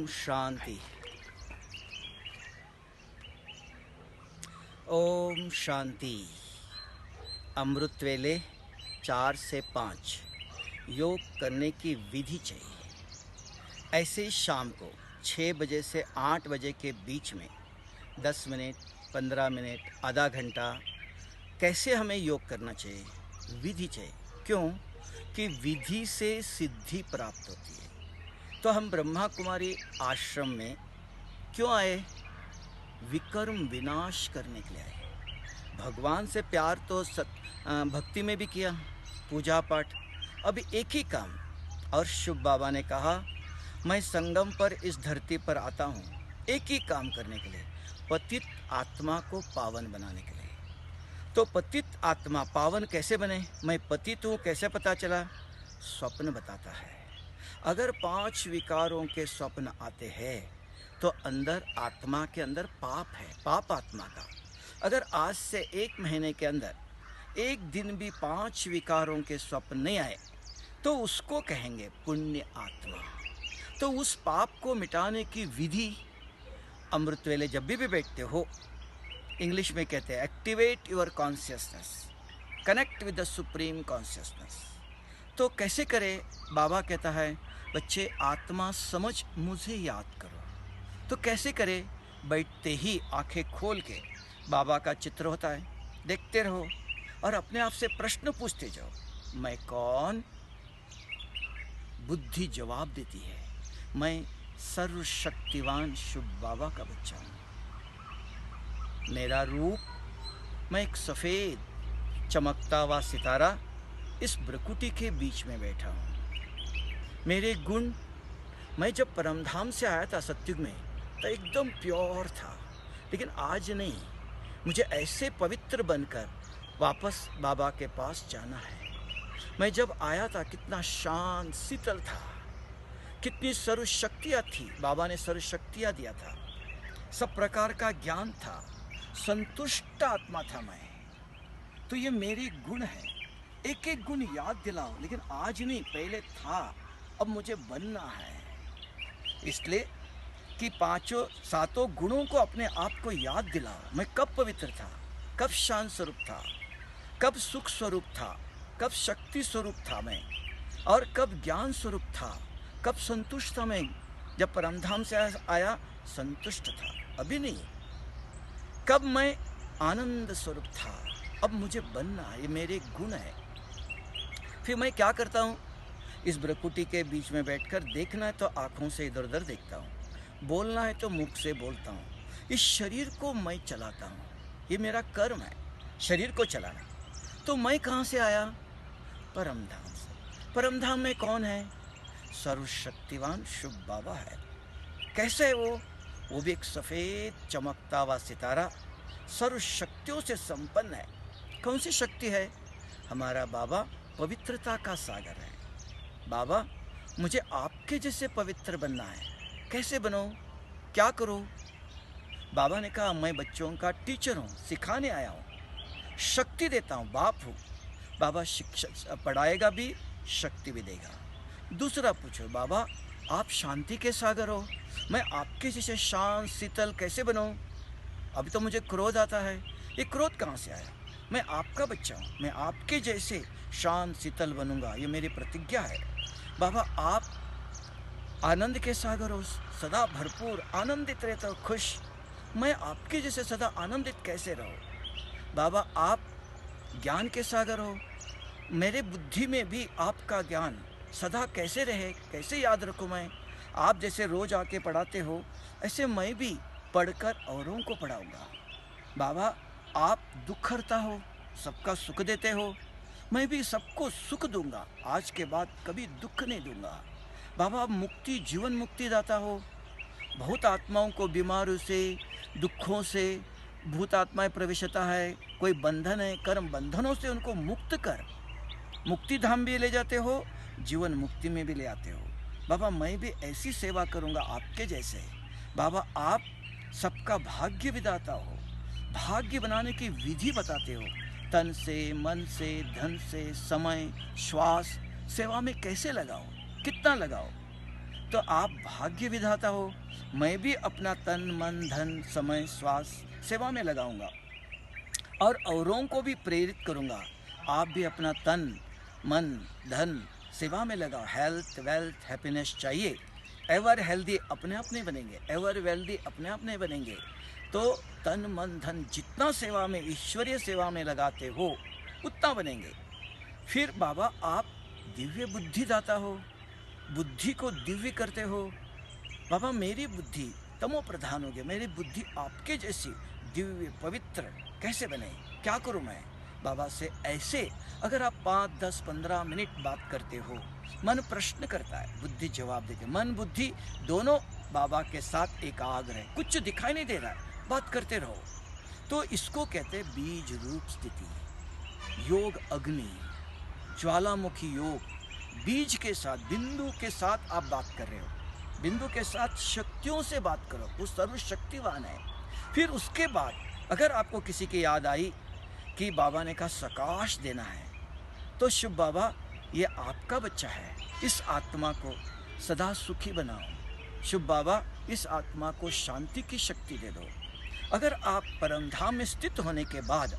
शांति। ओम शांति। अमृत वेले 4 से 5 योग करने की विधि चाहिए। ऐसे ही शाम को 6 बजे से 8 बजे के बीच में 10 मिनट, 15 मिनट, आधा घंटा कैसे हमें योग करना चाहिए, विधि चाहिए। क्यों कि विधि से सिद्धि प्राप्त होती है। तो हम ब्रह्मा कुमारी आश्रम में क्यों आए? विकर्म विनाश करने के लिए आए। भगवान से प्यार तो भक्ति में भी किया, पूजा पाठ। अब एक ही काम, और शुभ बाबा ने कहा मैं संगम पर इस धरती पर आता हूँ एक ही काम करने के लिए, पतित आत्मा को पावन बनाने के लिए। तो पतित आत्मा पावन कैसे बने? मैं पतित हूँ कैसे पता चला? स्वप्न बताता है। अगर 5 विकारों के स्वप्न आते हैं तो अंदर आत्मा के अंदर पाप है, पाप आत्मा का। अगर आज से 1 महीने के अंदर एक दिन भी 5 विकारों के स्वप्न नहीं आए तो उसको कहेंगे पुण्य आत्मा। तो उस पाप को मिटाने की विधि अमृत वेले जब भी बैठते हो, इंग्लिश में कहते हैं activate your consciousness, connect with the supreme consciousness. तो कैसे करें? बाबा कहता है बच्चे आत्मा समझ मुझे याद करो। तो कैसे करें? बैठते ही आंखें खोल के बाबा का चित्र होता है, देखते रहो और अपने आप से प्रश्न पूछते जाओ, मैं कौन? बुद्धि जवाब देती है, मैं सर्वशक्तिवान शुभ बाबा का बच्चा हूँ। मेरा रूप, मैं एक सफ़ेद चमकता हुआ सितारा इस भ्रकुटी के बीच में बैठा हूँ। मेरे गुण, मैं जब परमधाम से आया था सत्युग में तो एकदम प्योर था, लेकिन आज नहीं। मुझे ऐसे पवित्र बनकर वापस बाबा के पास जाना है। मैं जब आया था कितना शांत शीतल था, कितनी सर्वशक्तियाँ थी, बाबा ने सर्वशक्तियाँ दिया था, सब प्रकार का ज्ञान था, संतुष्ट आत्मा था मैं। तो ये मेरे गुण है, एक एक गुण याद दिलाओ। लेकिन आज नहीं, पहले था, अब मुझे बनना है। इसलिए कि 5 गुणों को अपने आप को याद दिलाओ। मैं कब पवित्र था, कब शांत स्वरूप था, कब सुख स्वरूप था, कब शक्ति स्वरूप था मैं, और कब ज्ञान स्वरूप था, कब संतुष्ट था मैं। जब परमधाम से आया संतुष्ट था, अभी नहीं। कब मैं आनंद स्वरूप था, अब मुझे बनना, ये मेरे गुण है। फिर मैं क्या करता हूँ? इस भ्रकुटी के बीच में बैठकर देखना है तो आँखों से इधर उधर देखता हूँ, बोलना है तो मुख से बोलता हूँ। इस शरीर को मैं चलाता हूँ, ये मेरा कर्म है, शरीर को चलाना। तो मैं कहाँ से आया? परमधाम से। परमधाम में कौन है? सर्वशक्तिवान शुभ बाबा है। कैसे है वो भी एक सफ़ेद चमकता हुआ सितारा, सर्व शक्तियों से संपन्न है। कौन सी शक्ति है? हमारा बाबा पवित्रता का सागर है। बाबा मुझे आपके जैसे पवित्र बनना है, कैसे बनो, क्या करो? बाबा ने कहा मैं बच्चों का टीचर हूँ, सिखाने आया हूँ, शक्ति देता हूँ, बाप हूँ। बाबा शिक्षा पढ़ाएगा भी, शक्ति भी देगा। दूसरा पूछो, बाबा आप शांति के सागर हो, मैं आपके जैसे शांत शीतल कैसे बनूं? अभी तो मुझे क्रोध आता है, ये क्रोध कहाँ से आया? मैं आपका बच्चा हूँ, मैं आपके जैसे शांत शीतल बनूंगा, ये मेरी प्रतिज्ञा है। बाबा आप आनंद के सागर हो, सदा भरपूर आनंदित रहते हो, खुश। मैं आपके जैसे सदा आनंदित कैसे रहूं? बाबा आप ज्ञान के सागर हो, मेरे बुद्धि में भी आपका ज्ञान सदा कैसे रहे, कैसे याद रखूं? मैं आप जैसे रोज आके पढ़ाते हो, ऐसे मैं भी पढ़कर औरों को पढ़ाऊंगा। बाबा आप दुख हरता हो, सबका सुख देते हो, मैं भी सबको सुख दूंगा, आज के बाद कभी दुख नहीं दूंगा। बाबा आप मुक्ति, जीवन मुक्ति दाता हो, बहुत आत्माओं को बीमारियों से, दुखों से, भूत आत्माएं प्रवेशता है, कोई बंधन है, कर्म बंधनों से उनको मुक्त कर मुक्ति धाम भी ले जाते हो, जीवन मुक्ति में भी ले आते हो। बाबा मैं भी ऐसी सेवा करूंगा आपके जैसे। बाबा आप सबका भाग्य विधाता हो, भाग्य बनाने की विधि बताते हो, तन से, मन से, धन से, समय, श्वास, सेवा में कैसे लगाओ, कितना लगाओ। तो आप भाग्य विधाता हो। मैं भी अपना तन मन धन समय श्वास सेवा में लगाऊंगा और औरों को भी प्रेरित करूंगा। आप भी अपना तन मन धन सेवा में लगाओ। हेल्थ वेल्थ हैप्पीनेस चाहिए। एवर हेल्दी अपने आप नहीं बनेंगे, एवर वेल्दी अपने आप नहीं बनेंगे। तो तन मन धन जितना सेवा में ईश्वरीय सेवा में लगाते हो उतना बनेंगे। फिर बाबा आप दिव्य बुद्धि दाता हो, बुद्धि को दिव्य करते हो। बाबा मेरी बुद्धि तमो प्रधान हो गया, मेरी बुद्धि आपके जैसी दिव्य पवित्र कैसे बने, क्या करूं मैं? बाबा से ऐसे अगर आप 5, 10, 15 मिनट बात करते हो, मन प्रश्न करता है, बुद्धि जवाब देती है। मन बुद्धि दोनों बाबा के साथ एकाग्र है, कुछ दिखाई नहीं दे रहा है, बात करते रहो। तो इसको कहते हैं बीज रूप स्थिति, योग अग्नि, ज्वालामुखी योग। बीज के साथ, बिंदु के साथ आप बात कर रहे हो, बिंदु के साथ शक्तियों से बात करो, वो सर्वशक्तिवान है। फिर उसके बाद अगर आपको किसी की याद आई कि बाबा ने कहा सकाश देना है, तो शुभ बाबा ये आपका बच्चा है, इस आत्मा को सदा सुखी बनाओ। शुभ बाबा इस आत्मा को शांति की शक्ति दे दो। अगर आप परमधाम में स्थित होने के बाद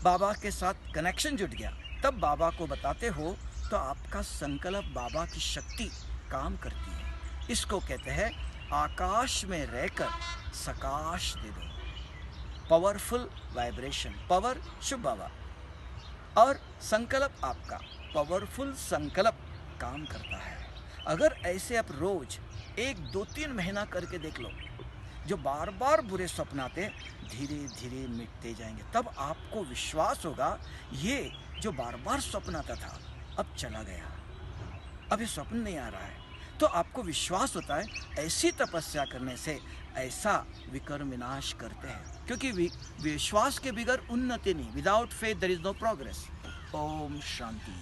बाबा के साथ कनेक्शन जुट गया, तब बाबा को बताते हो तो आपका संकल्प बाबा की शक्ति काम करती है। इसको कहते हैं आकाश में रहकर सकाश दे दो। पावरफुल वाइब्रेशन, पावर शुभ बाबा और संकल्प आपका पावरफुल संकल्प काम करता है। अगर ऐसे आप रोज 1, 2, 3 महीना करके देख लो, जो बार बार बुरे स्वप्न आते धीरे धीरे मिटते जाएंगे। तब आपको विश्वास होगा ये जो बार बार स्वप्न आता था अब चला गया, अब ये स्वप्न नहीं आ रहा है। तो आपको विश्वास होता है ऐसी तपस्या करने से ऐसा विकर्म विनाश करते हैं, क्योंकि विश्वास के बगैर उन्नति नहीं। Without faith there is no progress. ओम शांति।